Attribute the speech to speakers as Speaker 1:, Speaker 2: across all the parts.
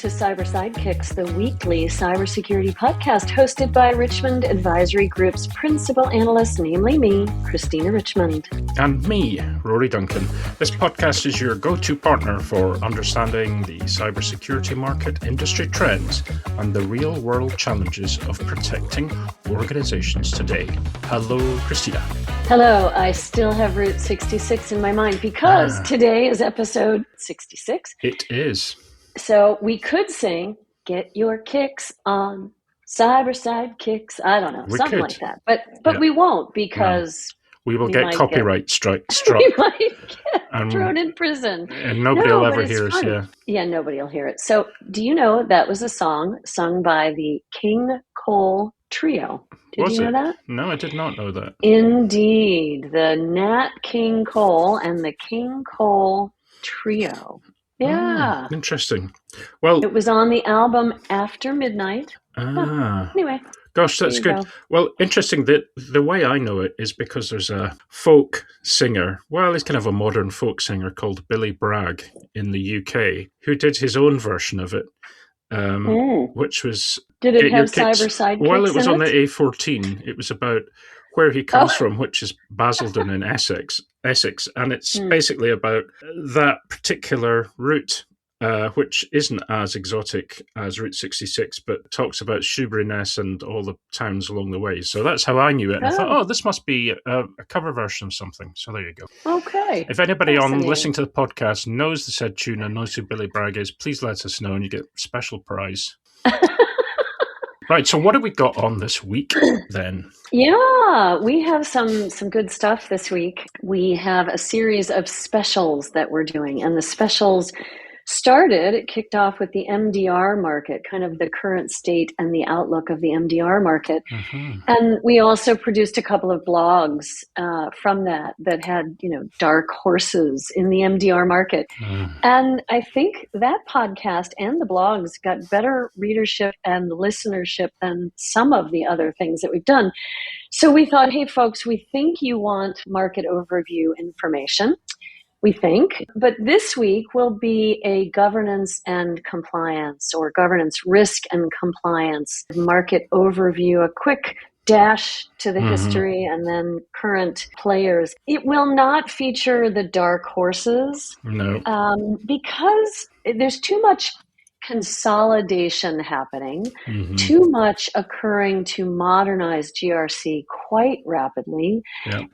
Speaker 1: to Sidekicks, the weekly cybersecurity podcast hosted by Richmond Advisory Group's principal analyst, namely me, Christina Richmond.
Speaker 2: And me, Rory Duncan. This podcast is your go-to partner for understanding the cybersecurity market, industry trends, and the real-world challenges of protecting organizations today. Hello, Christina.
Speaker 1: Hello. I still have Route 66 in my mind because today is episode 66.
Speaker 2: It is.
Speaker 1: So we could sing, "Get your kicks on Sidekicks." I don't know, something like that. But we won't because
Speaker 2: we will get copyright struck.
Speaker 1: We might get thrown in prison.
Speaker 2: And nobody will ever hear us,
Speaker 1: Yeah, nobody will hear it. So do you know that was a song sung by the King Cole Trio? Did you know that?
Speaker 2: No, I did not know that.
Speaker 1: Indeed. The Nat King Cole and the King Cole Trio. Yeah.
Speaker 2: Interesting. Well,
Speaker 1: it was on the album After Midnight. Anyway.
Speaker 2: Gosh, that's good. Go. Well, interesting that the way I know it is because there's a folk singer. Well, he's kind of a modern folk singer called Billy Bragg in the UK who did his own version of it. Which was...
Speaker 1: Did it have CyberSaint?
Speaker 2: Well, it was on the A14. It was about where he comes from, which is Basildon in Essex. And it's basically about that particular route, which isn't as exotic as Route 66, but talks about Shoeburyness and all the towns along the way. So that's how I knew it. And I thought, this must be a cover version of something. So there you go.
Speaker 1: Okay.
Speaker 2: If anybody on listening to the podcast knows the said tune and knows who Billy Bragg is, please let us know and you get a special prize. Right, so what have we got on this week then?
Speaker 1: Yeah, we have some good stuff this week. We have a series of specials that we're doing, and the specials it kicked off with the MDR market, kind of the current state and the outlook of the MDR market. And we also produced a couple of blogs from that had, dark horses in the MDR market. And I think that podcast and the blogs got better readership and listenership than some of the other things that we've done. So we thought, hey, folks, we think you want market overview information. We think, but this week will be a governance and compliance or governance risk and compliance market overview, a quick dash to the history and then current players. It will not feature the dark horses because there's too much consolidation happening, too much occurring to modernize GRC quite rapidly.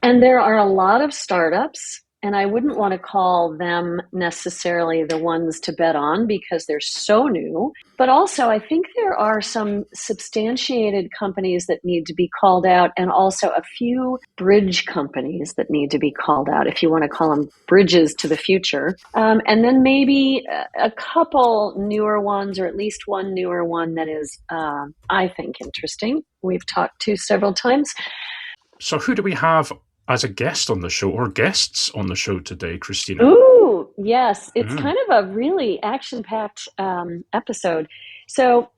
Speaker 1: And there are a lot of startups. And I wouldn't want to call them necessarily the ones to bet on because they're so new. But also, I think there are some substantiated companies that need to be called out and also a few bridge companies that need to be called out, if you want to call them bridges to the future. And then maybe a couple newer ones, or at least one newer one that is, I think, interesting. We've talked to several times.
Speaker 2: So who do we have as a guest on the show, or guests on the show today, Christina?
Speaker 1: Ooh, yes. It's kind of a really action-packed episode. So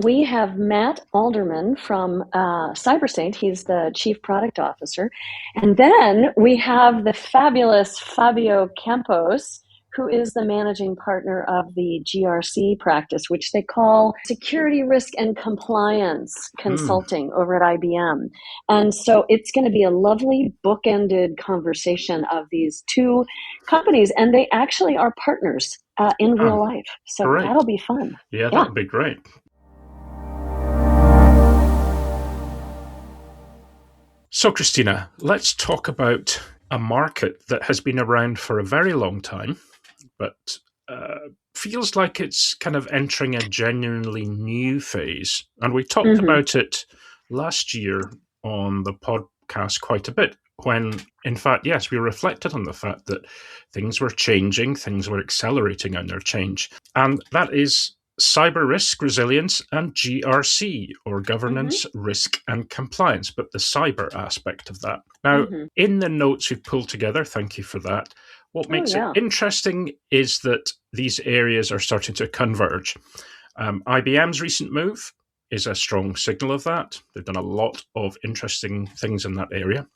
Speaker 1: we have Matt Alderman from CyberSaint. He's the Chief Product Officer. And then we have the fabulous Fabio Campos, who is the managing partner of the GRC practice, which they call Security Risk and Compliance Consulting over at IBM. And so it's going to be a lovely bookended conversation of these two companies, and they actually are partners in real life. So that'll be fun.
Speaker 2: Yeah, that'll be great. So, Christina, let's talk about a market that has been around for a very long time, but feels like it's kind of entering a genuinely new phase. And we talked about it last year on the podcast quite a bit when, in fact, yes, we reflected on the fact that things were changing, things were accelerating in their change. And that is cyber risk, resilience, and GRC, or governance, risk, and compliance, but the cyber aspect of that. Now, in the notes we've pulled together, thank you for that, what makes it interesting is that these areas are starting to converge. IBM's recent move is a strong signal of that. They've done a lot of interesting things in that area.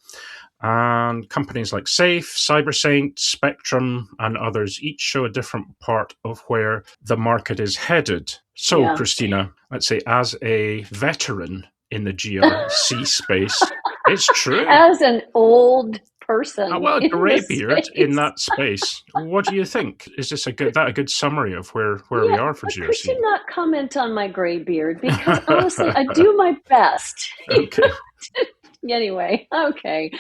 Speaker 2: And companies like Safe, CyberSaint, Spectrum, and others each show a different part of where the market is headed. So, Christina, let's say as a veteran in the GRC space, it's true.
Speaker 1: As an old person,
Speaker 2: well, a grey beard in that space. What do you think? Is this a good summary of where we are for GRC?
Speaker 1: Could you not comment on my grey beard? Because honestly, I do my best.
Speaker 2: Okay.
Speaker 1: Anyway, okay.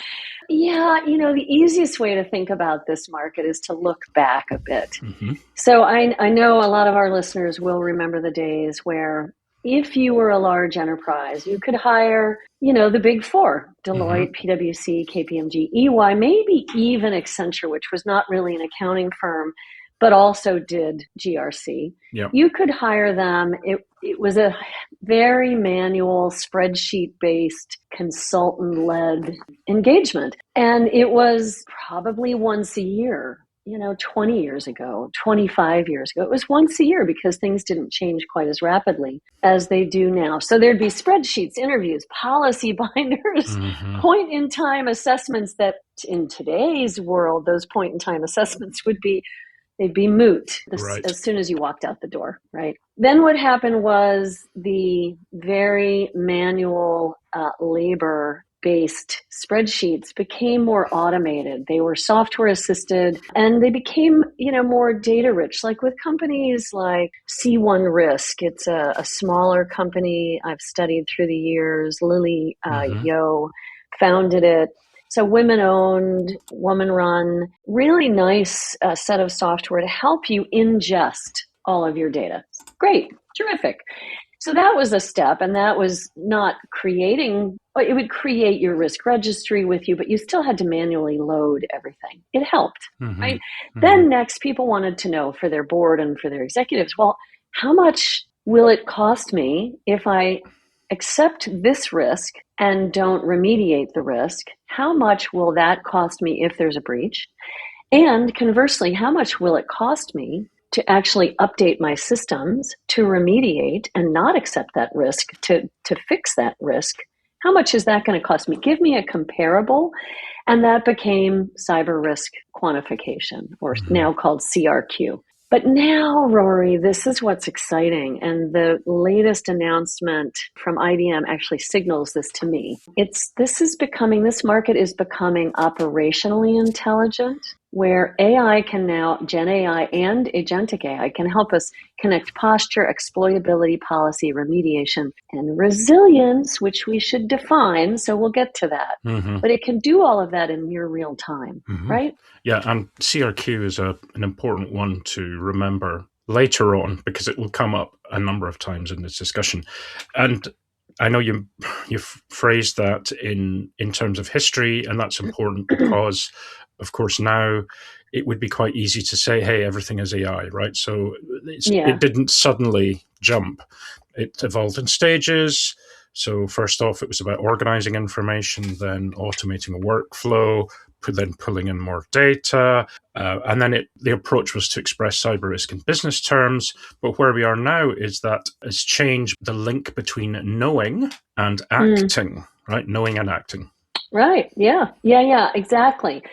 Speaker 1: Yeah, the easiest way to think about this market is to look back a bit. Mm-hmm. So I know a lot of our listeners will remember the days where if you were a large enterprise, you could hire, the big four, Deloitte, mm-hmm. PwC, KPMG, EY, maybe even Accenture, which was not really an accounting firm, but also did GRC. Yep. You could hire them. It was a very manual, spreadsheet-based, consultant-led engagement. And it was probably once a year, 20 years ago, 25 years ago. It was once a year because things didn't change quite as rapidly as they do now. So there'd be spreadsheets, interviews, policy binders, mm-hmm. point-in-time assessments that in today's world, those point-in-time assessments they'd be moot as soon as you walked out the door, right? Then what happened was the very manual labor-based spreadsheets became more automated. They were software assisted and they became, more data rich, like with companies like C1 Risk. It's a smaller company I've studied through the years. Lily Yo founded it. So women-owned, woman-run, really nice set of software to help you ingest all of your data. Great, terrific. So that was a step, and that was not creating, it would create your risk registry with you, but you still had to manually load everything. It helped, mm-hmm. right? Mm-hmm. Then next, people wanted to know for their board and for their executives, well, how much will it cost me if I accept this risk and don't remediate the risk? How much will that cost me if there's a breach? And conversely, how much will it cost me to actually update my systems to remediate and not accept that risk, to fix that risk? How much is that going to cost me? Give me a comparable. And that became cyber risk quantification, or mm-hmm. now called CRQ. But now, Rory, this is what's exciting. And the latest announcement from IBM actually signals this to me. This market is becoming operationally intelligent, where AI can now, Gen AI and agentic AI, can help us connect posture, exploitability, policy, remediation, and resilience, which we should define. So we'll get to that. Mm-hmm. But it can do all of that in near real time, mm-hmm. right?
Speaker 2: Yeah, and CRQ is an important one to remember later on because it will come up a number of times in this discussion. And I know you phrased that in terms of history, and that's important because, of course, now it would be quite easy to say, hey, everything is AI, right? So it didn't suddenly jump. It evolved in stages. So first off, it was about organizing information, then automating a workflow, then pulling in more data. And then the approach was to express cyber risk in business terms. But where we are now is that it's changed the link between knowing and acting, right? Knowing and acting.
Speaker 1: Right. Yeah, exactly.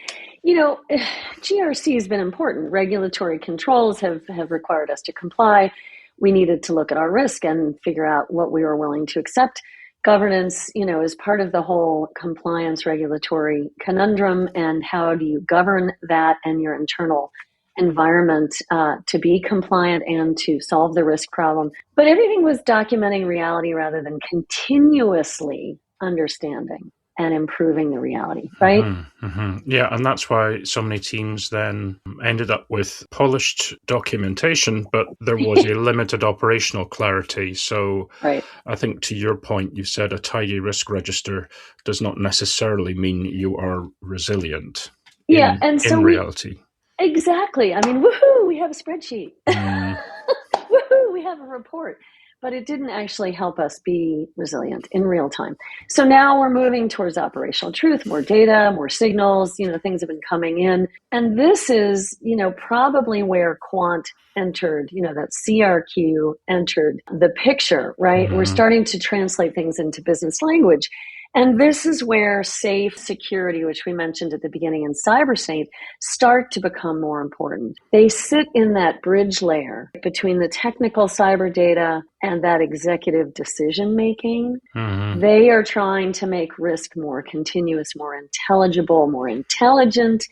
Speaker 1: GRC has been important. Regulatory controls have required us to comply. We needed to look at our risk and figure out what we were willing to accept. Governance, is part of the whole compliance regulatory conundrum, and how do you govern that and your internal environment to be compliant and to solve the risk problem. But everything was documenting reality rather than continuously understanding and improving the reality, right?
Speaker 2: Mm-hmm, mm-hmm. Yeah, and that's why so many teams then ended up with polished documentation, but there was a limited operational clarity. So right. I think to your point, you said a tidy risk register does not necessarily mean you are resilient in reality.
Speaker 1: Exactly. I mean, woohoo, we have a spreadsheet. Woohoo, we have a report. but it didn't actually help us be resilient in real time. So now we're moving towards operational truth, more data, more signals, things have been coming in. And this is, probably where quant entered, that CRQ entered the picture, right? Mm-hmm. We're starting to translate things into business language. And this is where safe security, which we mentioned at the beginning, and CyberSaint start to become more important. They sit in that bridge layer between the technical cyber data and that executive decision making. Mm-hmm. They are trying to make risk more continuous, more intelligible, more intelligent,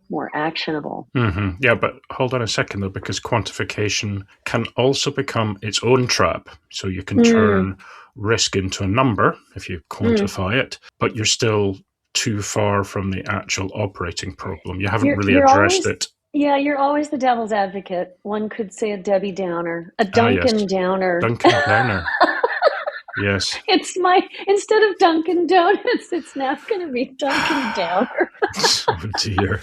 Speaker 1: more actionable.
Speaker 2: Mm-hmm. Yeah, but hold on a second though, because quantification can also become its own trap. So you can turn risk into a number if you quantify it, but you're still too far from the actual operating problem. You haven't really addressed it.
Speaker 1: Yeah, you're always the devil's advocate. One could say a Debbie Downer, a Duncan Downer.
Speaker 2: Duncan Downer. Yes.
Speaker 1: It's instead of Dunkin' Donuts, it's now going to be Duncan Downer.
Speaker 2: Oh dear.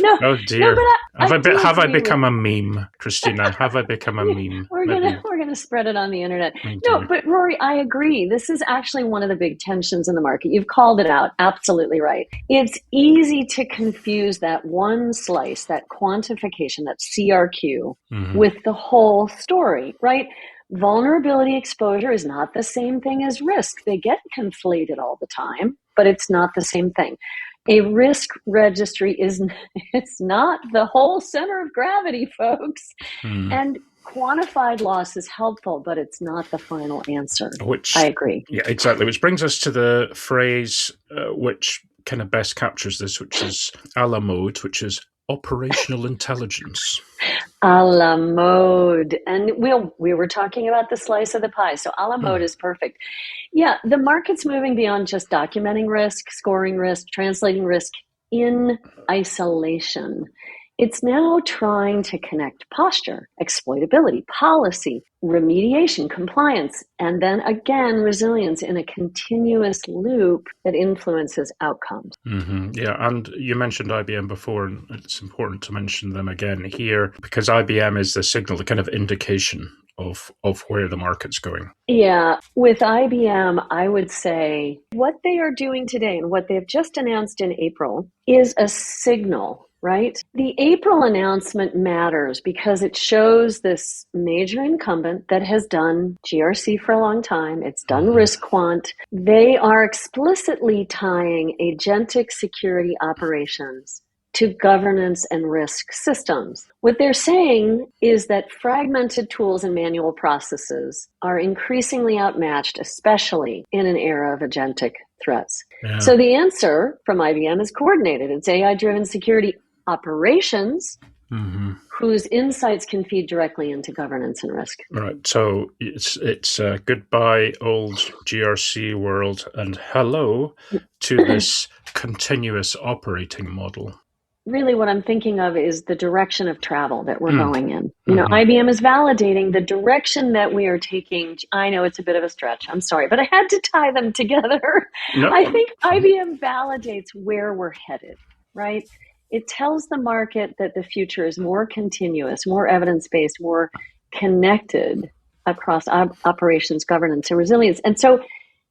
Speaker 1: No,
Speaker 2: oh dear.
Speaker 1: No, but
Speaker 2: have I become a meme, Christina? Have I become a meme?
Speaker 1: We're gonna spread it on the internet. No, but Rory, I agree. This is actually one of the big tensions in the market. You've called it out. Absolutely right. It's easy to confuse that one slice, that quantification, that CRQ, with the whole story, right? Vulnerability exposure is not the same thing as risk. They get conflated all the time, but it's not the same thing. A risk registry it's not the whole center of gravity, folks. And quantified loss is helpful, but it's not the final answer. I agree.
Speaker 2: Yeah, exactly. Which brings us to the phrase which kind of best captures this, which is a la mode, which is operational intelligence.
Speaker 1: A la mode. And we were talking about the slice of the pie. So a la mode is perfect. Yeah, the market's moving beyond just documenting risk, scoring risk, translating risk in isolation. It's now trying to connect posture, exploitability, policy, remediation, compliance, and then again, resilience in a continuous loop that influences outcomes.
Speaker 2: Mm-hmm. Yeah, and you mentioned IBM before, and it's important to mention them again here because IBM is the signal, the kind of indication of where the market's going.
Speaker 1: Yeah, with IBM, I would say what they are doing today and what they've just announced in April is a signal. Right? The April announcement matters because it shows this major incumbent that has done GRC for a long time. It's done risk quant. They are explicitly tying agentic security operations to governance and risk systems. What they're saying is that fragmented tools and manual processes are increasingly outmatched, especially in an era of agentic threats. Yeah. So the answer from IBM is coordinated. It's AI-driven security operations whose insights can feed directly into governance and risk.
Speaker 2: Right. So it's goodbye old GRC world and hello to this continuous operating model.
Speaker 1: Really what I'm thinking of is the direction of travel that we're going in. IBM is validating the direction that we are taking. I know it's a bit of a stretch. I'm sorry, but I had to tie them together. No. I think IBM validates where we're headed, right? It tells the market that the future is more continuous, more evidence-based, more connected across operations, governance, and resilience. And so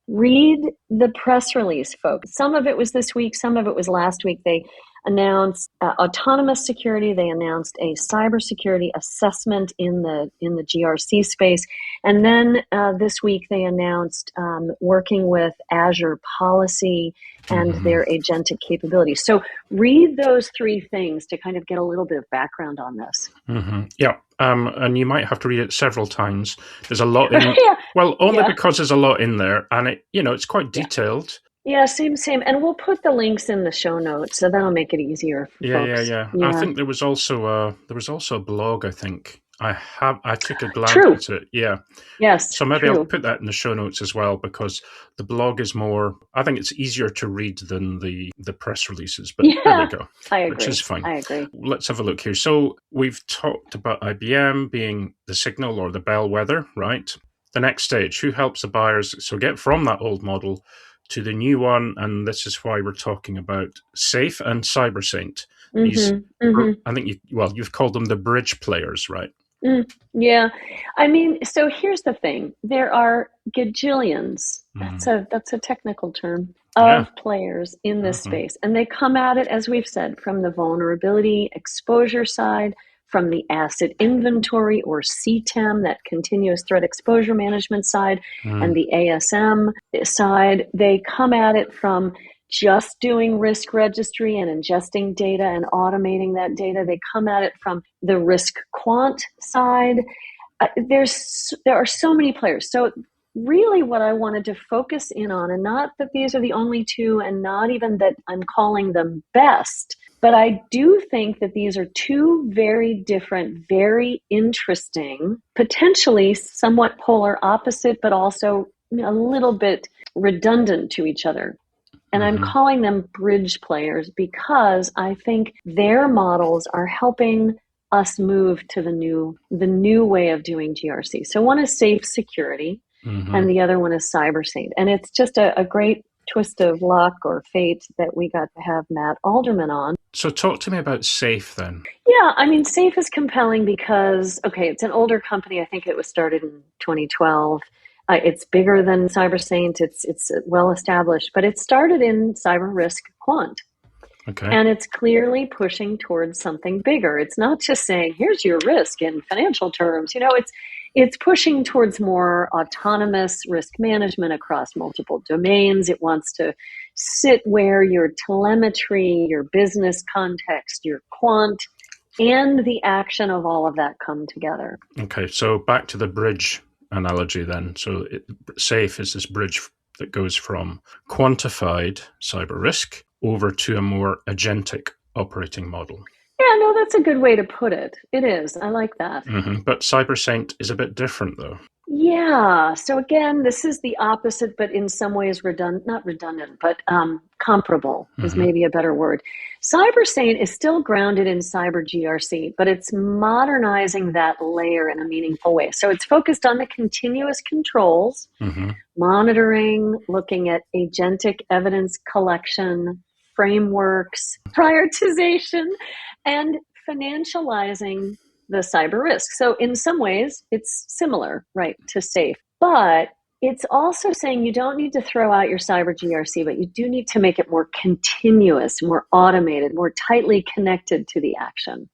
Speaker 1: read the press release, folks. Some of it was this week, some of it was last week. They announced autonomous security. They announced a cybersecurity assessment in the GRC space. And then this week they announced working with Azure policy and their agentic capabilities. So read those three things to kind of get a little bit of background on this.
Speaker 2: Yeah. And you might have to read it several times. There's a lot in well, only because there's a lot in there, and it's quite detailed.
Speaker 1: Yeah, same. And we'll put the links in the show notes, so that'll make it easier for folks.
Speaker 2: Yeah. I think there was also a blog, I think. I took a glance at it. Yeah.
Speaker 1: Yes.
Speaker 2: So maybe I'll put that in the show notes as well, because the blog is more, I think it's easier to read than the press releases. But there we go.
Speaker 1: I agree.
Speaker 2: Which is fine.
Speaker 1: I agree.
Speaker 2: Let's have a look here. So we've talked about IBM being the signal or the bellwether, right? The next stage, who helps the buyers? So get from that old model to the new one, and this is why we're talking about Safe and CyberSaint. These, I think you've called them the bridge players, right?
Speaker 1: Yeah. I mean, so here's the thing. There are gajillions, that's a technical term,
Speaker 2: Yeah.
Speaker 1: of players in this space. And they come at it, as we've said, from the vulnerability exposure side, from the asset inventory or CTEM, that continuous threat exposure management side, and the ASM side. They come at it from just doing risk registry and ingesting data and automating that data. They come at it from the risk quant side. There are so many players. So really what I wanted to focus in on, and not that these are the only two, and not even that I'm calling them best, but I do think that these are two very different, very interesting, potentially somewhat polar opposite, but also a little bit redundant to each other. And I'm calling them bridge players because I think their models are helping us move to the new way of doing GRC. So one is safe security, and the other one is CyberSaint. And it's just a great twist of luck or fate that we got to have Matt Alderman on.
Speaker 2: So talk to me about SAFE then.
Speaker 1: Yeah, I mean, SAFE is compelling because, okay, it's an older company. I think it was started in 2012. It's bigger than CyberSaint. It's well established, but it started in cyber risk quant.
Speaker 2: Okay.
Speaker 1: And it's clearly pushing towards something bigger. It's not just saying, here's your risk in financial terms. It's pushing towards more autonomous risk management across multiple domains. It wants to sit where your telemetry, your business context, your quant, and the action of all of that come together.
Speaker 2: Okay, so back to the bridge analogy then. So SAFE is this bridge that goes from quantified cyber risk over to a more agentic operating model.
Speaker 1: Yeah, no, that's a good way to put it. It is. I like that.
Speaker 2: But CyberSaint is a bit different, though.
Speaker 1: Yeah. So again, this is the opposite, but in some ways not redundant, but comparable is maybe a better word. CyberSaint is still grounded in cyber GRC, but it's modernizing that layer in a meaningful way. So it's focused on the continuous controls, monitoring, looking at agentic evidence collection, frameworks, prioritization, and financializing the cyber risk. So in some ways, it's similar, right, to SAFE. But it's also saying you don't need to throw out your cyber GRC, but you do need to make it more continuous, more automated, more tightly connected to the action.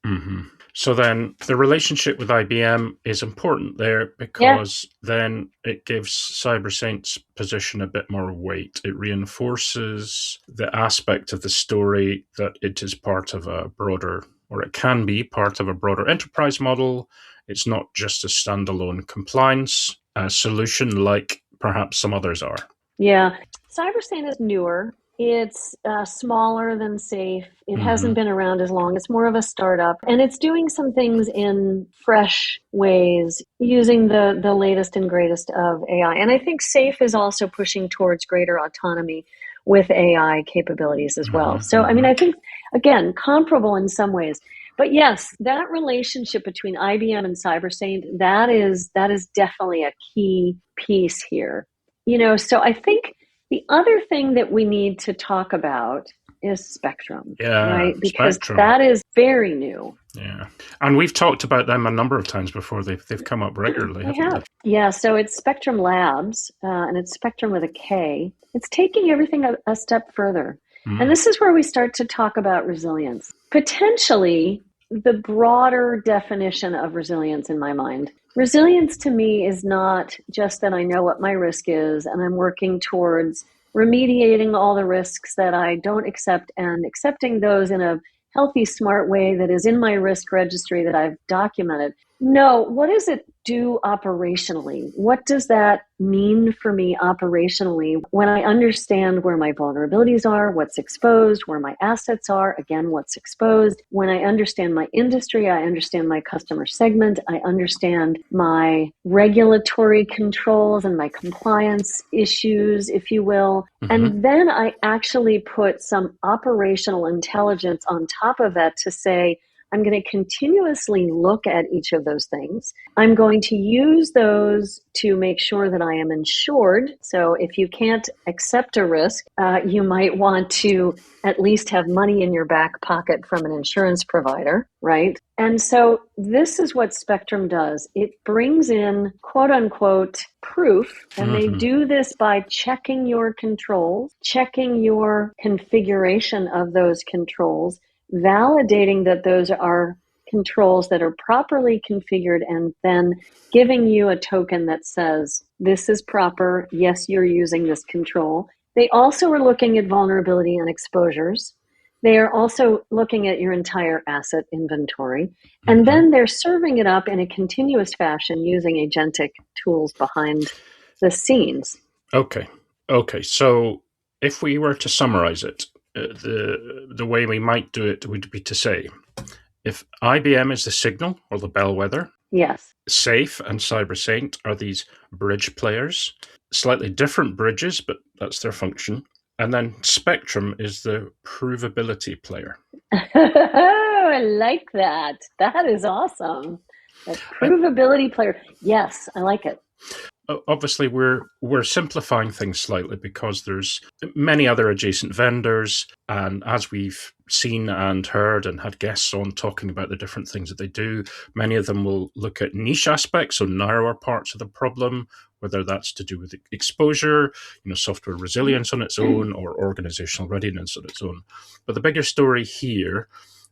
Speaker 2: So then the relationship with IBM is important there because then it gives CyberSaint's position a bit more weight. It reinforces the aspect of the story that it is part of a broader, or it can be part of a broader enterprise model. It's not just a standalone compliance solution like perhaps some others are.
Speaker 1: Yeah. CyberSaint is newer. It's smaller than SAFE. It hasn't been around as long. It's more of a startup. And it's doing some things in fresh ways using the latest and greatest of AI. And I think SAFE is also pushing towards greater autonomy with AI capabilities as well. So, I mean, I think, again, comparable in some ways. But yes, that relationship between IBM and CyberSaint, that is definitely a key piece here. So I think the other thing that we need to talk about is Spectrum, right? Because that is very new.
Speaker 2: Yeah, and we've talked about them a number of times before. They've come up regularly, haven't they?
Speaker 1: Yeah, so it's Spectrum Labs, and it's Spectrum with a K. It's taking everything a step further. And this is where we start to talk about resilience. Potentially the broader definition of resilience in my mind. Resilience to me is not just that I know what my risk is and I'm working towards remediating all the risks that I don't accept and accepting those in a healthy, smart way that is in my risk registry that I've documented. No, what does it do operationally? What does that mean for me operationally when I understand where my vulnerabilities are, what's exposed, where my assets are, again, what's exposed? When I understand my industry, I understand my customer segment, I understand my regulatory controls and my compliance issues, if you will. And then I actually put some operational intelligence on top of that to say, I'm going to continuously look at each of those things. I'm going to use those to make sure that I am insured. So if you can't accept a risk, you might want to at least have money in your back pocket from an insurance provider, right? And so this is what Spectrum does. It brings in quote unquote proof, and they do this by checking your controls, checking your configuration of those controls, validating that those are controls that are properly configured, and then giving you a token that says, this is proper, yes, you're using this control. They also are looking at vulnerability and exposures. They are also looking at your entire asset inventory. And then they're serving it up in a continuous fashion using agentic tools behind the scenes.
Speaker 2: Okay. So if we were to summarize it, the way we might do it would be to say, if IBM is the signal or the bellwether,
Speaker 1: yes,
Speaker 2: Safe and CyberSaint are these bridge players, slightly different bridges, but that's their function. And then Spectrum is the provability player.
Speaker 1: I like that. That is awesome. A provability player. Yes, I like it.
Speaker 2: Obviously, we're simplifying things slightly because there's many other adjacent vendors, and as we've seen and heard and had guests on talking about the different things that they do, many of them will look at niche aspects, so narrower parts of the problem, whether that's to do with exposure, software resilience on its own, or organizational readiness on its own. But the bigger story here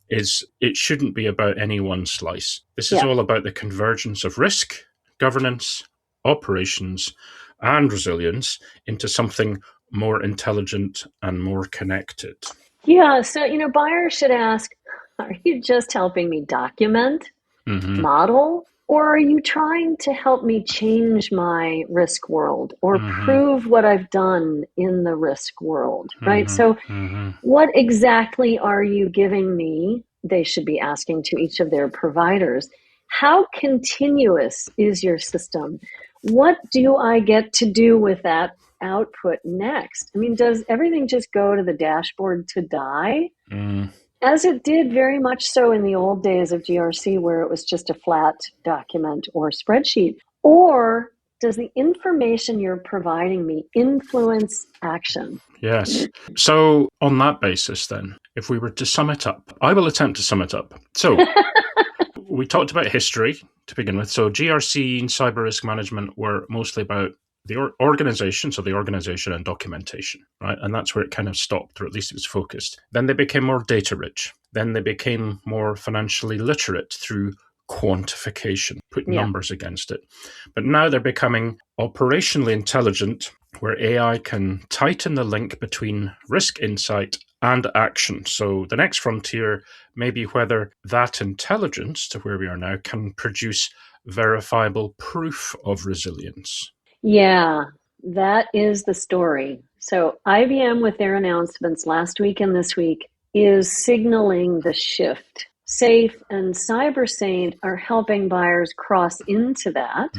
Speaker 2: is it shouldn't be about any one slice. This is all about the convergence of risk, governance, operations, and resilience into something more intelligent and more connected.
Speaker 1: Yeah, so, buyers should ask, are you just helping me document, model, or are you trying to help me change my risk world or prove what I've done in the risk world, right? So what exactly are you giving me? They should be asking to each of their providers. How continuous is your system? What do I get to do with that output next? I mean, does everything just go to the dashboard to die? As it did very much so in the old days of GRC, where it was just a flat document or spreadsheet? Or does the information you're providing me influence action?
Speaker 2: Yes. So on that basis, then, if we were to sum it up, I will attempt to sum it up. So we talked about history to begin with. So GRC and cyber risk management were mostly about the organization, so the organization and documentation, right? And that's where it kind of stopped, or at least it was focused. Then they became more data rich. Then they became more financially literate through quantification, put numbers against it. But now they're becoming operationally intelligent, where AI can tighten the link between risk insight and action. So the next frontier may be whether that intelligence, to where we are now, can produce verifiable proof of resilience.
Speaker 1: Yeah, that is the story. So IBM, with their announcements last week and this week, is signaling the shift. Safe and CyberSaint are helping buyers cross into that.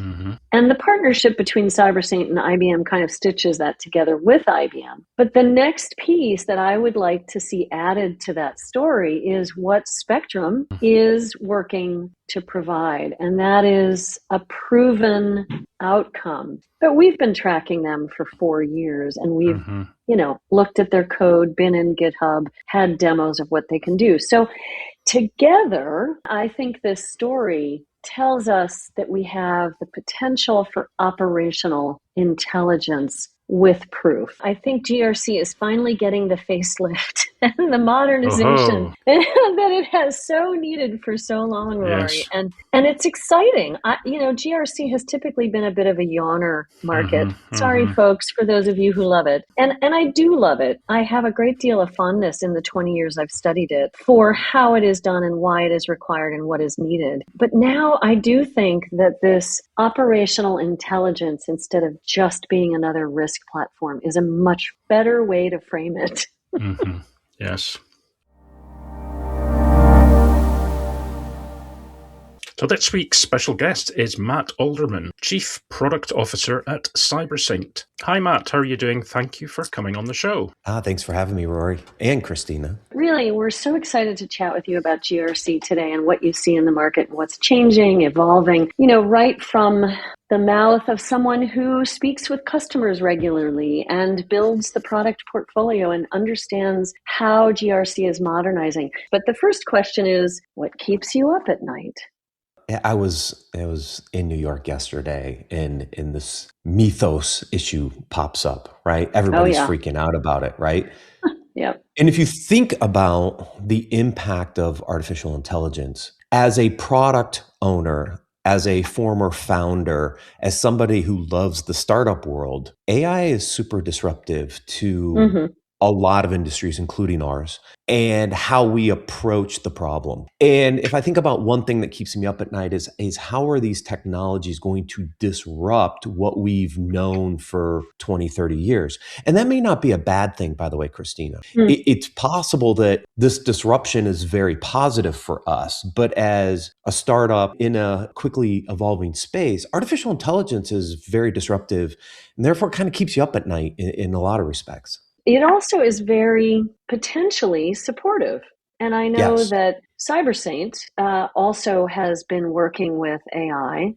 Speaker 1: And the partnership between CyberSaint and IBM kind of stitches that together with IBM. But the next piece that I would like to see added to that story is what Spectrum is working to provide. And that is a proven outcome. But we've been tracking them for 4 years, and we've, looked at their code, been in GitHub, had demos of what they can do. So together, I think this story tells us that we have the potential for operational intelligence with proof. I think GRC is finally getting the facelift and the modernization that it has so needed for so long, Rory.
Speaker 2: Yes.
Speaker 1: And it's exciting. GRC has typically been a bit of a yawner market. Sorry, folks, for those of you who love it. And I do love it. I have a great deal of fondness in the 20 years I've studied it for how it is done and why it is required and what is needed. But now I do think that this operational intelligence, instead of just being another risk platform, is a much better way to frame it.
Speaker 2: Yes. So this week's special guest is Matt Alderman, Chief Product Officer at CyberSaint. Hi, Matt. How are you doing? Thank you for coming on the show.
Speaker 3: Thanks for having me, Rory and Christina.
Speaker 1: Really, we're so excited to chat with you about GRC today and what you see in the market, what's changing, evolving, right from the mouth of someone who speaks with customers regularly and builds the product portfolio and understands how GRC is modernizing. But the first question is, what keeps you up at night?
Speaker 3: I was in New York yesterday, and this mythos issue pops up, right? Everybody's freaking out about it, right?
Speaker 1: Yep.
Speaker 3: And if you think about the impact of artificial intelligence as a product owner, as a former founder, as somebody who loves the startup world, AI is super disruptive to a lot of industries, including ours, and how we approach the problem. And if I think about one thing that keeps me up at night is how are these technologies going to disrupt what we've known for 20, 30 years? And that may not be a bad thing, by the way, Christina. It's possible that this disruption is very positive for us, but as a startup in a quickly evolving space, artificial intelligence is very disruptive and therefore kind of keeps you up at night in a lot of respects.
Speaker 1: It also is very potentially supportive. And I know that CyberSaint also has been working with AI,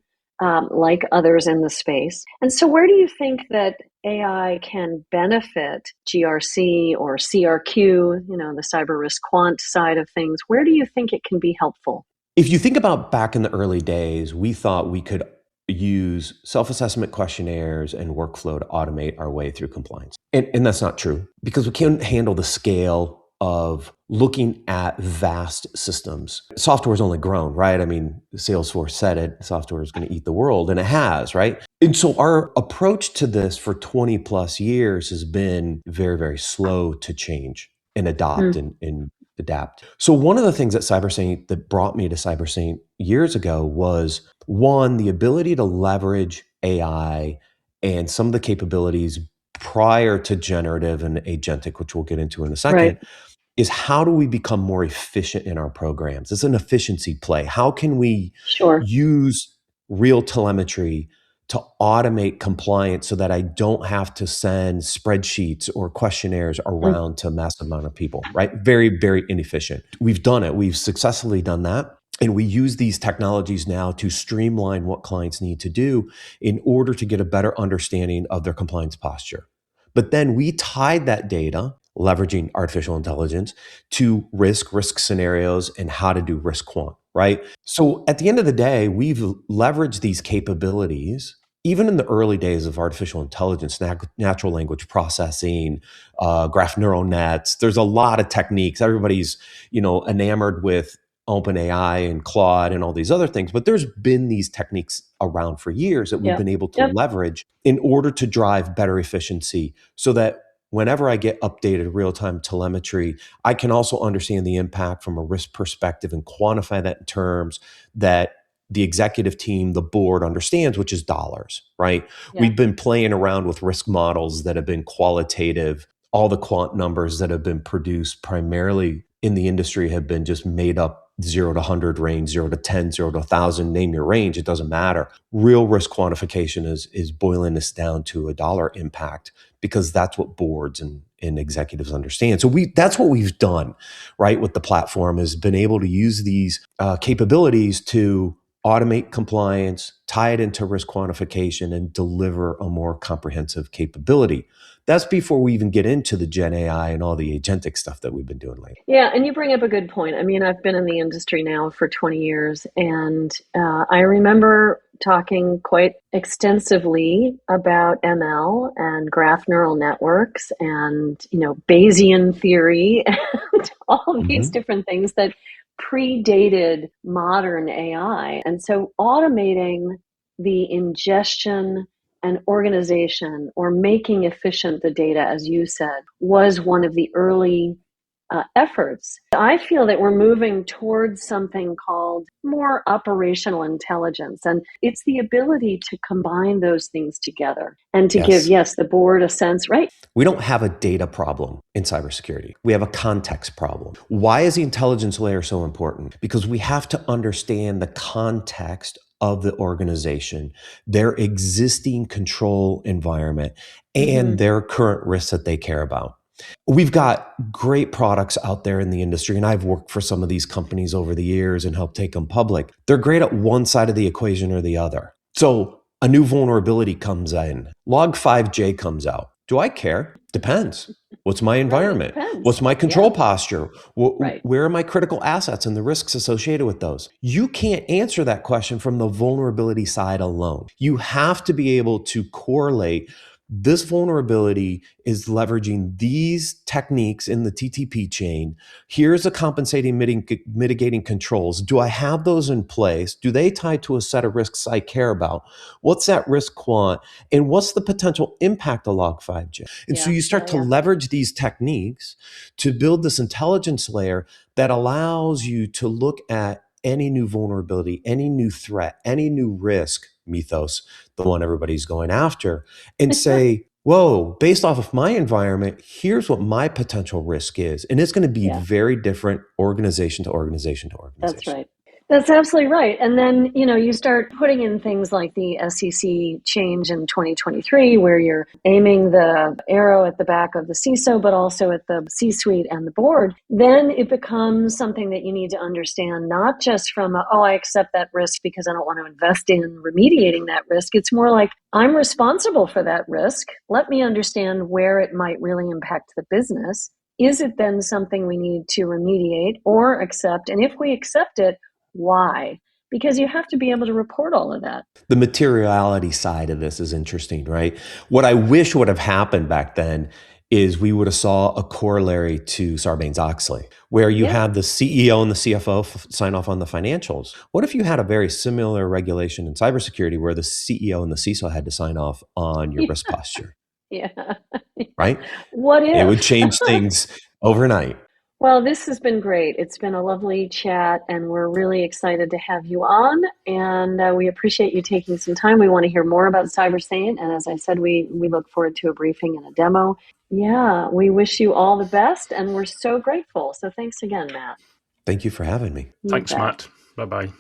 Speaker 1: like others in the space. And so where do you think that AI can benefit GRC or CRQ, the cyber risk quant side of things? Where do you think it can be helpful?
Speaker 3: If you think about back in the early days, we thought we could use self-assessment questionnaires and workflow to automate our way through compliance. And that's not true because we can't handle the scale of looking at vast systems. Software's only grown, right? I mean, Salesforce said it, software is going to eat the world, and it has, right? And so our approach to this for 20 plus years has been very, very slow to change and adopt and adapt. So one of the things that brought me to CyberSaint years ago was, one, the ability to leverage AI and some of the capabilities prior to generative and agentic, which we'll get into in a second, is how do we become more efficient in our programs? It's an efficiency play. How can we use real telemetry to automate compliance so that I don't have to send spreadsheets or questionnaires around to a massive amount of people, right? Very, very inefficient. We've done it. We've successfully done that. And we use these technologies now to streamline what clients need to do in order to get a better understanding of their compliance posture. But then we tied that data, leveraging artificial intelligence, to risk scenarios and how to do risk quant, right? So at the end of the day, we've leveraged these capabilities, even in the early days of artificial intelligence, natural language processing, graph neural nets. There's a lot of techniques. Everybody's, enamored with OpenAI and Claude and all these other things, but there's been these techniques around for years that we've been able to leverage in order to drive better efficiency so that whenever I get updated real-time telemetry, I can also understand the impact from a risk perspective and quantify that in terms that the executive team, the board understands, which is dollars, right? We've been playing around with risk models that have been qualitative. All the quant numbers that have been produced primarily in the industry have been just made up 0 to 100 range, 0 to 10, 0 to 1,000, name your range, it doesn't matter. Real risk quantification is boiling this down to a dollar impact because that's what boards and executives understand. So that's what we've done, right, with the platform, is been able to use these capabilities to automate compliance, tie it into risk quantification, and deliver a more comprehensive capability. That's before we even get into the Gen AI and all the agentic stuff that we've been doing lately.
Speaker 1: Yeah, and you bring up a good point. I mean, I've been in the industry now for 20 years, and I remember talking quite extensively about ML and graph neural networks and, Bayesian theory and all of these different things that predated modern AI. And so automating the ingestion and organization, or making efficient the data, as you said, was one of the early efforts. I feel that we're moving towards something called more operational intelligence. And it's the ability to combine those things together and to give, the board a sense, right?
Speaker 3: We don't have a data problem in cybersecurity. We have a context problem. Why is the intelligence layer so important? Because we have to understand the context of the organization, their existing control environment, and their current risks that they care about. We've got great products out there in the industry, and I've worked for some of these companies over the years and helped take them public. They're great at one side of the equation or the other. So a new vulnerability comes in, Log5j comes out. Do I care? Depends. What's my environment? What's my control posture? Where are my critical assets and the risks associated with those? You can't answer that question from the vulnerability side alone. You have to be able to correlate this vulnerability is leveraging these techniques in the TTP chain. Here's the compensating mitigating controls. Do I have those in place? Do they tie to a set of risks I care about? What's that risk quant? And what's the potential impact of Log5j? And so you start to leverage these techniques to build this intelligence layer that allows you to look at any new vulnerability, any new threat, any new risk, Mythos, the one everybody's going after, and say, whoa, based off of my environment, here's what my potential risk is. And it's going to be very different organization to organization to organization.
Speaker 1: That's right. That's absolutely right. And then, you start putting in things like the SEC change in 2023, where you're aiming the arrow at the back of the CISO, but also at the C-suite and the board. Then it becomes something that you need to understand, not just from, I accept that risk because I don't want to invest in remediating that risk. It's more like, I'm responsible for that risk. Let me understand where it might really impact the business. Is it then something we need to remediate or accept? And if we accept it, why? Because you have to be able to report all of that.
Speaker 3: The materiality side of this is interesting, right? What I wish would have happened back then is we would have saw a corollary to Sarbanes-Oxley, where you have the CEO and the CFO sign off on the financials. What if you had a very similar regulation in cybersecurity where the CEO and the CISO had to sign off on your risk posture? Right?
Speaker 1: What if?
Speaker 3: It would change things overnight.
Speaker 1: Well, this has been great. It's been a lovely chat, and we're really excited to have you on. And we appreciate you taking some time. We want to hear more about CyberSaint. And as I said, we look forward to a briefing and a demo. Yeah, we wish you all the best, and we're so grateful. So thanks again, Matt.
Speaker 3: Thank you for having me.
Speaker 2: Thanks, Matt. Bye-bye.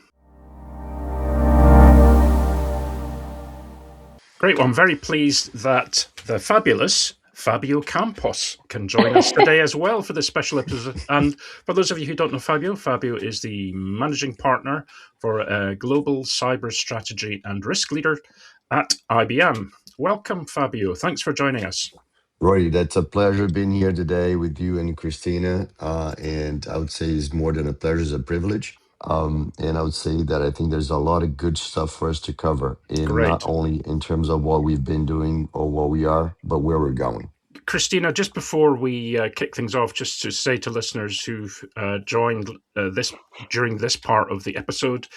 Speaker 2: Great. Well, I'm very pleased that the fabulous Fabio Campos can join us today as well for this special episode. And for those of you who don't know Fabio is the managing partner for global cyber strategy and risk leader at IBM. Welcome, Fabio. Thanks for joining us.
Speaker 4: Rory, that's a pleasure being here today with you and Christina. And I would say it's more than a pleasure, it's a privilege. And I would say that I think there's a lot of good stuff for us to cover, not only in terms of what we've been doing or what we are, but where we're going.
Speaker 2: Christina, just before we kick things off, just to say to listeners who've joined this during this part of the episode,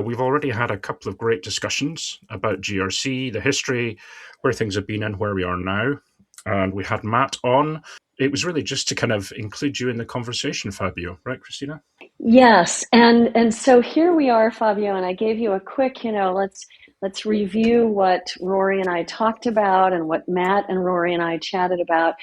Speaker 2: we've already had a couple of great discussions about GRC, the history, where things have been and where we are now. And we had Matt on. It was really just to kind of include you in the conversation, Fabio, right, Christina?
Speaker 1: Yes, and so here we are, Fabio, and I gave you a quick, let's review what Rory and I talked about and what Matt and Rory and I chatted about.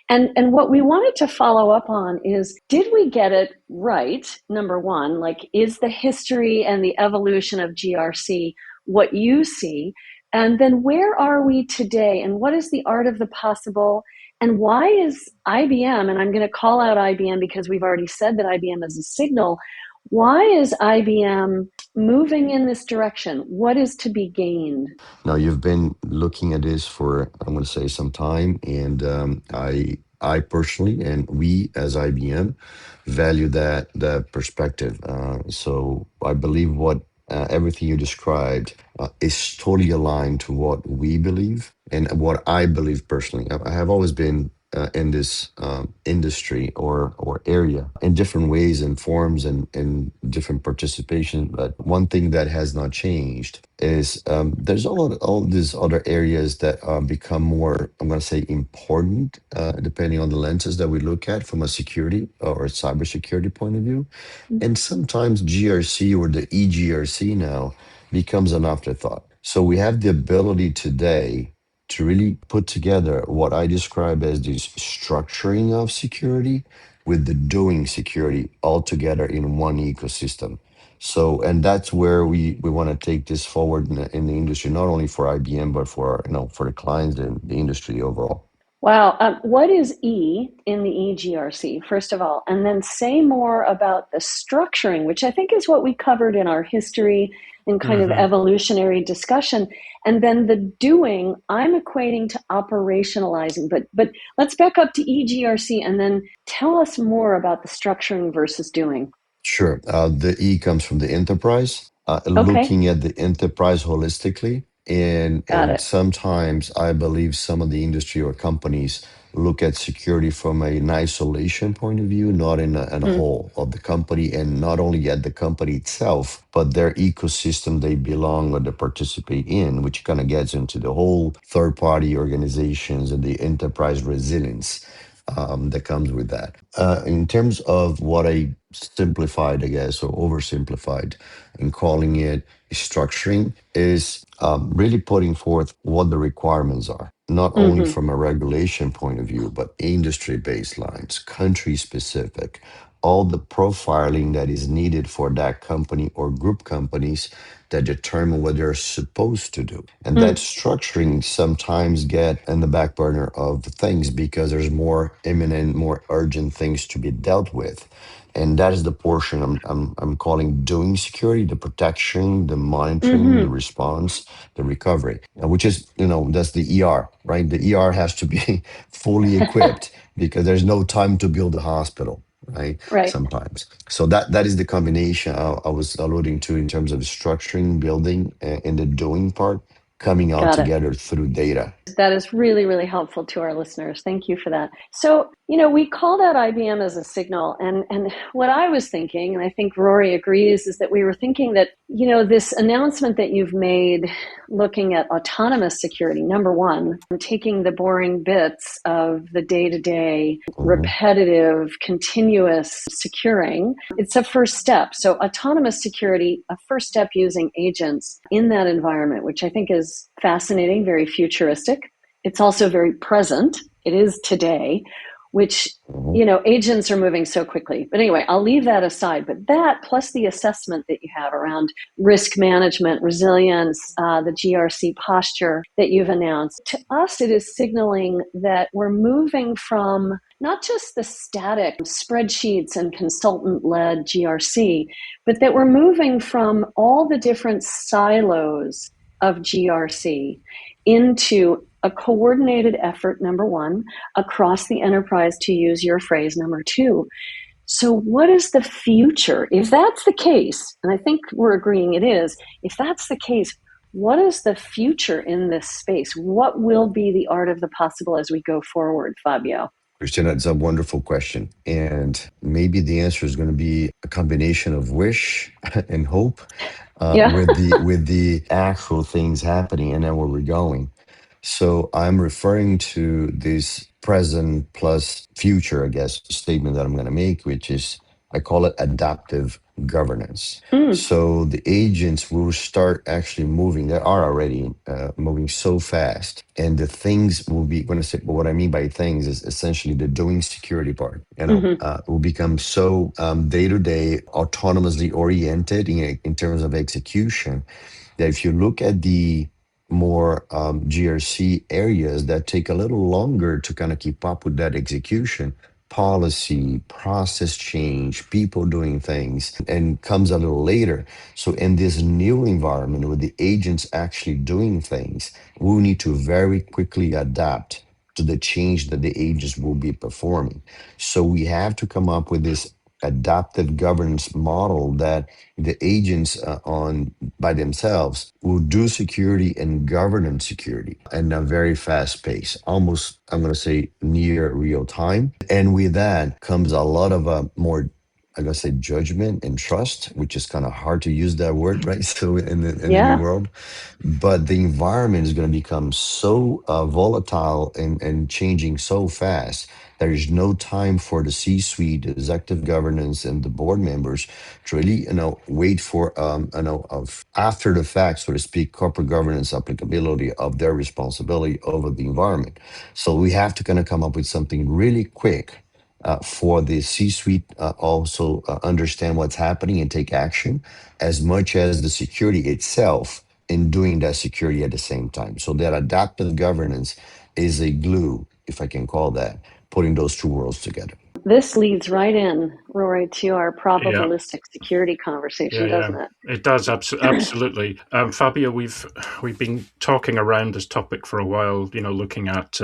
Speaker 1: And what we wanted to follow up on is, did we get it right? Number one, is the history and the evolution of GRC what you see? And then where are we today? And what is the art of the possible? And why is IBM, and I'm going to call out IBM because we've already said that IBM is a signal, why is IBM moving in this direction? What is to be gained?
Speaker 4: Now, you've been looking at this for, I'm going to say, some time, and I personally, and we as IBM, value that perspective. So I believe what everything you described is totally aligned to what we believe and what I believe personally. I have always been in this industry or area in different ways and forms and different participation. But one thing that has not changed is there's all these other areas that become more, I'm going to say, important depending on the lenses that we look at from a security or cybersecurity point of view. And sometimes GRC or the EGRC now becomes an afterthought. So we have the ability today to really put together what I describe as the structuring of security with the doing security all together in one ecosystem. So, and that's where we want to take this forward in the industry, not only for IBM, but for, for the clients and the industry overall.
Speaker 1: Wow. What is E in the EGRC, first of all? And then say more about the structuring, which I think is what we covered in our history and kind of evolutionary discussion. And then the doing, I'm equating to operationalizing. But let's back up to EGRC and then tell us more about the structuring versus doing.
Speaker 4: Sure. The E comes from the enterprise,
Speaker 1: Okay.
Speaker 4: looking at the enterprise holistically. And
Speaker 1: Got it.
Speaker 4: sometimes I believe some of the industry or companies look at security from an isolation point of view, not in a whole of the company, and not only at the company itself, but their ecosystem they belong or they participate in, which kind of gets into the whole third-party organizations and the enterprise resilience that comes with that. In terms of what I simplified, I guess, or oversimplified in calling it structuring, is really putting forth what the requirements are, not only from a regulation point of view, but industry baselines, country specific, all the profiling that is needed for that company or group companies that determine what they're supposed to do. And that structuring sometimes get in the back burner of things because there's more imminent, more urgent things to be dealt with. And that is the portion I'm calling doing security, the protection, the monitoring, the response, the recovery, which is, that's the ER, right? The ER has to be fully equipped because there's no time to build a hospital. Right? Sometimes. So that is the combination I was alluding to in terms of structuring, building, and the doing part coming out together through data.
Speaker 1: That is really, really helpful to our listeners. Thank you for that. So, we called out IBM as a signal. And what I was thinking, and I think Rory agrees, is that we were thinking that, this announcement that you've made looking at autonomous security, number one, taking the boring bits of the day-to-day, repetitive, continuous securing, it's a first step. So autonomous security, a first step using agents in that environment, which I think is fascinating, very futuristic. It's also very present. It is today, which, agents are moving so quickly. But anyway, I'll leave that aside. But that plus the assessment that you have around risk management, resilience, the GRC posture that you've announced, to us, it is signaling that we're moving from not just the static spreadsheets and consultant-led GRC, but that we're moving from all the different silos of GRC into a coordinated effort, number one, across the enterprise, to use your phrase, number two. So what is the future? If that's the case, and I think we're agreeing it is, if that's the case, what is the future in this space? What will be the art of the possible as we go forward, Fabio?
Speaker 4: Christina, it's a wonderful question. And maybe the answer is going to be a combination of wish and hope with the actual things happening and then where we're going. So I'm referring to this present plus future, I guess, statement that I'm going to make, which is, I call it adaptive governance. So the agents will start actually moving. They are already moving so fast. And the things will be, when I say, what I mean by things is essentially the doing security part, will become so day-to-day autonomously oriented in terms of execution that if you look at the more GRC areas that take a little longer to kind of keep up with that execution, policy, process change, people doing things, and comes a little later. So in this new environment with the agents actually doing things, we need to very quickly adapt to the change that the agents will be performing. So we have to come up with this adaptive governance model that the agents on by themselves will do security and governance security at a very fast pace, almost, I'm going to say, near real time. And with that comes a lot of more, I'm going to say, judgment and trust, which is kind of hard to use that word, right? So in the new
Speaker 1: Yeah.
Speaker 4: world, but the environment is going to become so volatile and changing so fast. There is no time for the C-suite, the executive governance, and the board members to really, wait for, of after the fact, so to speak, corporate governance applicability of their responsibility over the environment. So we have to kind of come up with something really quick for the C-suite also understand what's happening and take action, as much as the security itself in doing that security at the same time. So that adaptive governance is a glue, if I can call that, putting those two worlds together.
Speaker 1: This leads right in, Rory, to our
Speaker 2: Yeah.
Speaker 1: probabilistic security conversation, doesn't it?
Speaker 2: It does, absolutely. Fabio, we've been talking around this topic for a while. Looking at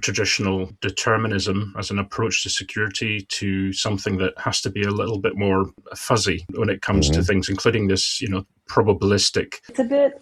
Speaker 2: traditional determinism as an approach to security, to something that has to be a little bit more fuzzy when it comes to things, including this probabilistic.
Speaker 1: It's a bit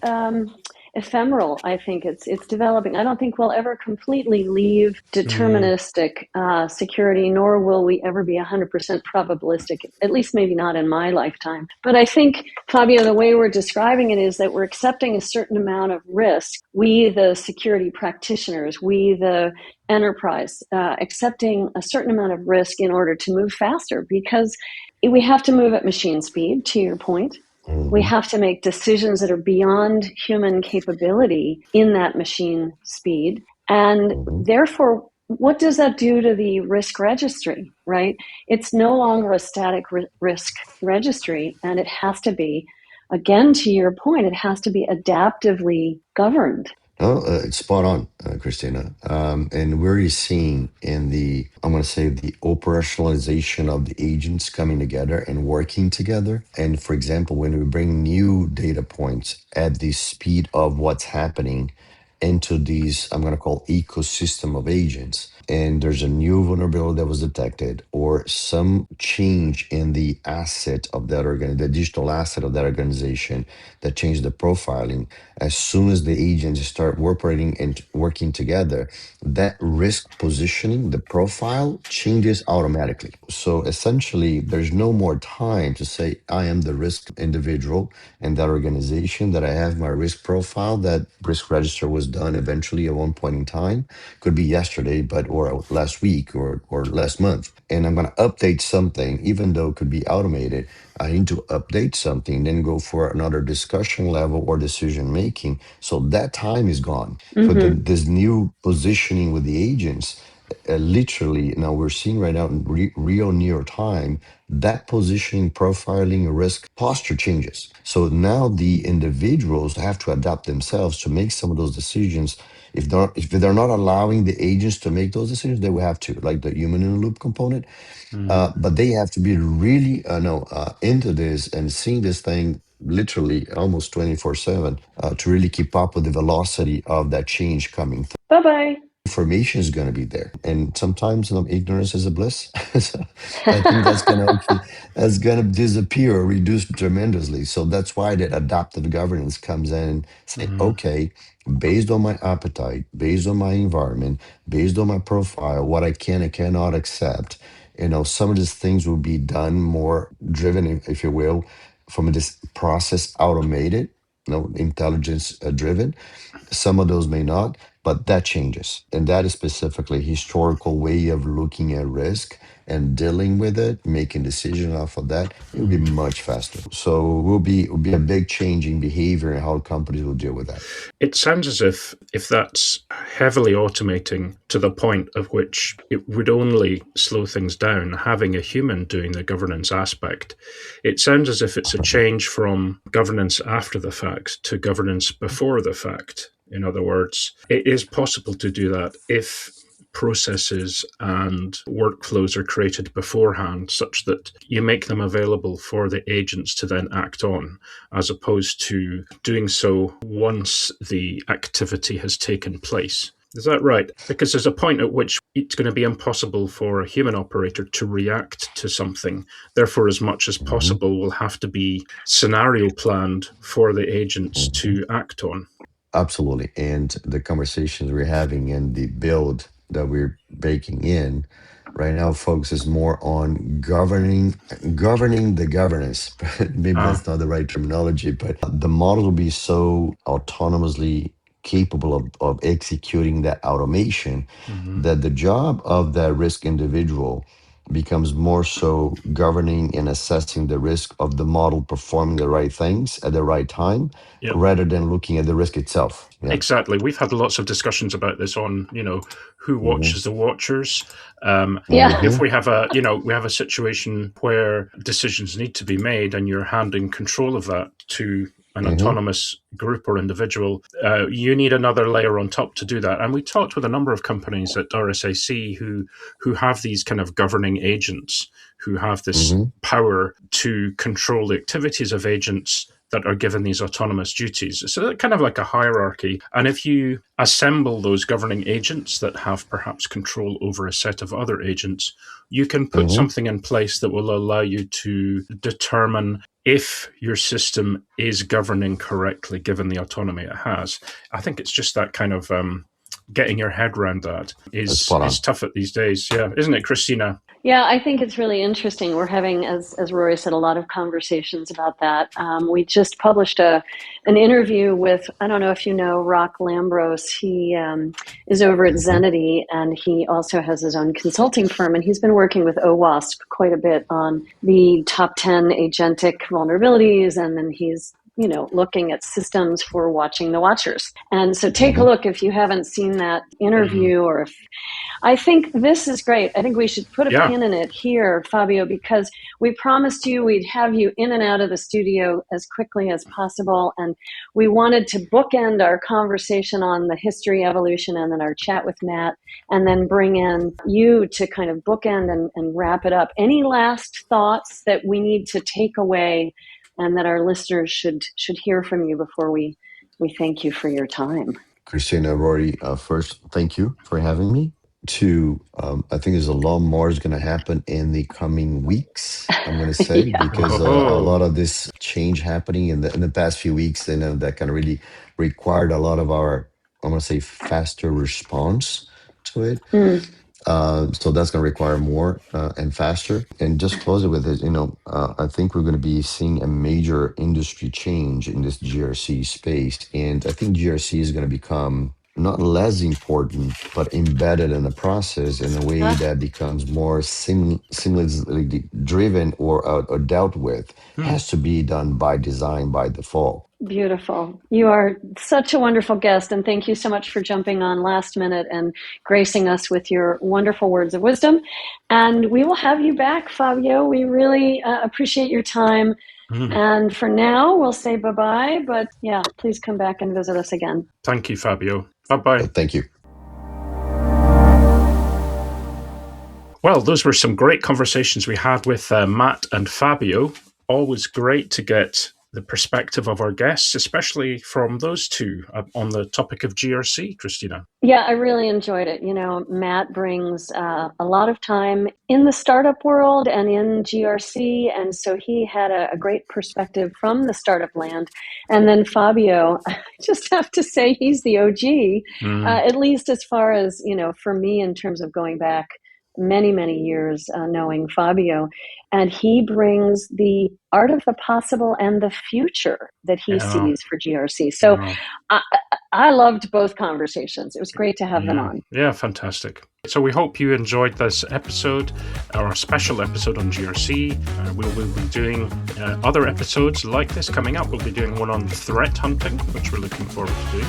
Speaker 1: ephemeral. I think it's developing. I don't think we'll ever completely leave deterministic security, nor will we ever be 100% probabilistic, at least maybe not in my lifetime. But I think, Fabio, the way we're describing it is that we're accepting a certain amount of risk. We, the security practitioners, we, the enterprise, accepting a certain amount of risk in order to move faster, because we have to move at machine speed, to your point. We have to make decisions that are beyond human capability in that machine speed. And therefore, what does that do to the risk registry, right? It's no longer a static risk registry, and it has to be, again, to your point, it has to be adaptively governed.
Speaker 4: No, it's spot on, Christina. And we're already seeing in the, I'm going to say, the operationalization of the agents coming together and working together. And for example, when we bring new data points at the speed of what's happening into these, I'm going to call ecosystem of agents, and there's a new vulnerability that was detected or some change in the asset of that the digital asset of that organization that changed the profiling, as soon as the agents start operating and working together, that risk positioning, the profile changes automatically. So essentially, there's no more time to say, I am the risk individual in that organization, that I have my risk profile, that risk register was done eventually at one point in time, could be yesterday, or last week or last month. And I'm going to update something, even though it could be automated. I need to update something, then go for another discussion level or decision making. So that time is gone. So this new positioning with the agents, literally, now we're seeing right now in real near time, that positioning, profiling, risk posture changes. So now the individuals have to adapt themselves to make some of those decisions. If they're not allowing the agents to make those decisions, they will have to, like the human in the loop component. But they have to be really into this and seeing this thing literally almost 24/7 to really keep up with the velocity of that change coming through.
Speaker 1: Bye-bye.
Speaker 4: Information is going to be there, and sometimes ignorance is a bliss. So I think that's going to disappear or reduce tremendously. So that's why that adaptive governance comes in and say, okay, based on my appetite, based on my environment, based on my profile, what I can and cannot accept, some of these things will be done more driven, if you will, from this process automated, intelligence driven. Some of those may not, but that changes. And that is specifically a historical way of looking at risk and dealing with it, making decisions off of that. It will be much faster. So it will be a big change in behavior and how companies will deal with that.
Speaker 2: It sounds as if that's heavily automating to the point of which it would only slow things down, having a human doing the governance aspect. It sounds as if it's a change from governance after the fact to governance before the fact. In other words, it is possible to do that if processes and workflows are created beforehand such that you make them available for the agents to then act on, as opposed to doing so once the activity has taken place. Is that right? Because there's a point at which it's going to be impossible for a human operator to react to something. Therefore, as much as possible will have to be scenario planned for the agents to act on.
Speaker 4: Absolutely. And the conversations we're having and the build that we're baking in right now focuses more on governing the governance. Maybe that's not the right terminology, but the model will be so autonomously capable of executing that automation that the job of that risk individual becomes more so governing and assessing the risk of the model performing the right things at the right time,
Speaker 2: Yep.
Speaker 4: rather than looking at the risk itself. Yeah.
Speaker 2: Exactly. We've had lots of discussions about this on, who watches the watchers. If we have a situation where decisions need to be made and you're handing control of that to an autonomous group or individual, you need another layer on top to do that. And we talked with a number of companies at RSAC who have these kind of governing agents, who have this power to control the activities of agents that are given these autonomous duties. So they're kind of like a hierarchy. And if you assemble those governing agents that have perhaps control over a set of other agents, you can put something in place that will allow you to determine if your system is governing correctly, given the autonomy it has. I think it's just that kind of getting your head around that is tough at these days. Yeah, isn't it, Christina?
Speaker 1: Yeah, I think it's really interesting. We're having, as Rory said, a lot of conversations about that. We just published an interview with, I don't know if you know, Rock Lambros. He is over at Zenity, and he also has his own consulting firm, and he's been working with OWASP quite a bit on the top 10 agentic vulnerabilities, and then he's looking at systems for watching the watchers. And so take a look if you haven't seen that interview, or if I think this is great. I think we should put a pin in it here, Fabio, because we promised you we'd have you in and out of the studio as quickly as possible. And we wanted to bookend our conversation on the history, evolution, and then our chat with Matt, and then bring in you to kind of bookend and wrap it up. Any last thoughts that we need to take away and that our listeners should hear from you before we thank you for your time?
Speaker 4: Christina, Rory, first, thank you for having me. Two, I think there's a lot more is going to happen in the coming weeks, I'm going to say, because a lot of this change happening in the past few weeks, that kind of really required a lot of our, I'm going to say, faster response to it. So that's going to require more and faster. And just close it with it, I think we're going to be seeing a major industry change in this GRC space. And I think GRC is going to become not less important, but embedded in the process in a way that becomes more seamlessly driven or dealt with. Has to be done by design, by default.
Speaker 1: Beautiful. You are such a wonderful guest, and thank you so much for jumping on last minute and gracing us with your wonderful words of wisdom. And we will have you back, Fabio. We really appreciate your time. And for now, we'll say bye-bye, but yeah, please come back and visit us again.
Speaker 2: Thank you, Fabio. Bye-bye.
Speaker 4: Thank you.
Speaker 2: Well, those were some great conversations we had with Matt and Fabio. Always great to get the perspective of our guests, especially from those two on the topic of GRC, Christina.
Speaker 1: Yeah, I really enjoyed it. Matt brings a lot of time in the startup world and in GRC, and so he had a great perspective from the startup land. And then Fabio, I just have to say he's the OG, at least as far as, for me in terms of going back many, many years knowing Fabio. And he brings the art of the possible and the future that he sees for GRC. So I loved both conversations. It was great to have them on.
Speaker 2: Yeah, fantastic. So we hope you enjoyed this episode, our special episode on GRC. We will be doing other episodes like this coming up. We'll be doing one on threat hunting, which we're looking forward to doing,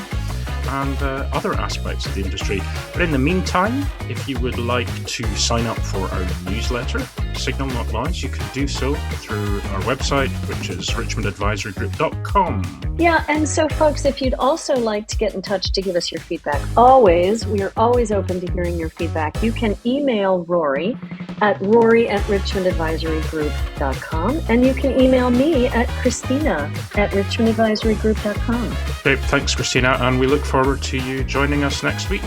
Speaker 2: and other aspects of the industry. But in the meantime, if you would like to sign up for our newsletter, Signal Not Lies, you can do so through our website, which is richmondadvisorygroup.com.
Speaker 1: Yeah, and so folks, if you'd also like to get in touch to give us your feedback, we are always open to hearing your feedback. You can email Rory at Rory at richmondadvisorygroup.com. And you can email me at Christina at richmondadvisorygroup.com.
Speaker 2: Great. Thanks, Christina. And we look forward to you joining us next week.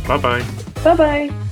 Speaker 2: Bye-bye.
Speaker 1: Bye-bye.